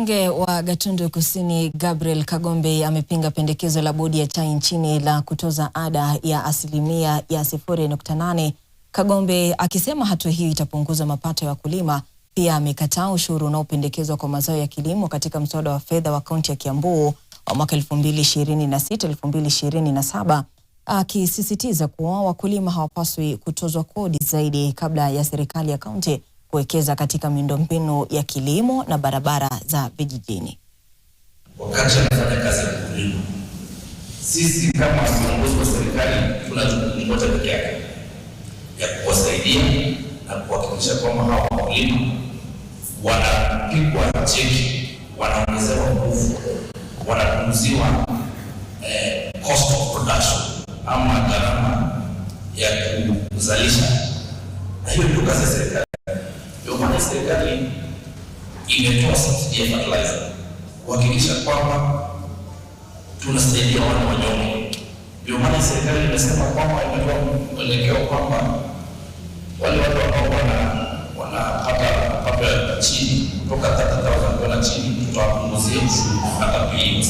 Mbunge wa Gatundu Kusini Gabriel Kagombe amepinga pendekezo la bodi ya chai nchini la kutoza ada ya asilimia ya 0.8. Kagombe akisema hatua hiyo itapunguza mapato ya wakulima. Pia amekataa ushuru unaopendekezwa kwa mazao ya kilimo katika mswada wa fedha wa kaunti ya Kiambu wa mwaka 2026-2027, akisisitiza kuwa wakulima hawapaswi kutozwa kodi zaidi kabla ya serikali ya kaunti kuwekeza katika miundombinu ya kilimo na barabara za vijijini. Wakati anafanya kazi ya kulima, sisi kama viongozi wa serikali tuna jukumu moja pekee yake ya kuwasaidia na kuhakikisha kwamba hawa wakulima wanapigwa cheki, wanaongezewa nguvu, wanapunguziwa cost of production ama gharama ya kuzalisha. Na hiyo ndio kazi ya serikali. Ndio maana serikali imetoa subsidy ya fertilizer kuhakikisha kwamba tunasaidia wale wanyonge. Ndio maana serikali imesema kwamba imetoa mwelekeo kwamba wale watu ambao wanapata mapato ya chini kutoka 30,000 kwenda chini tutawapunguzia ushuru hata pili.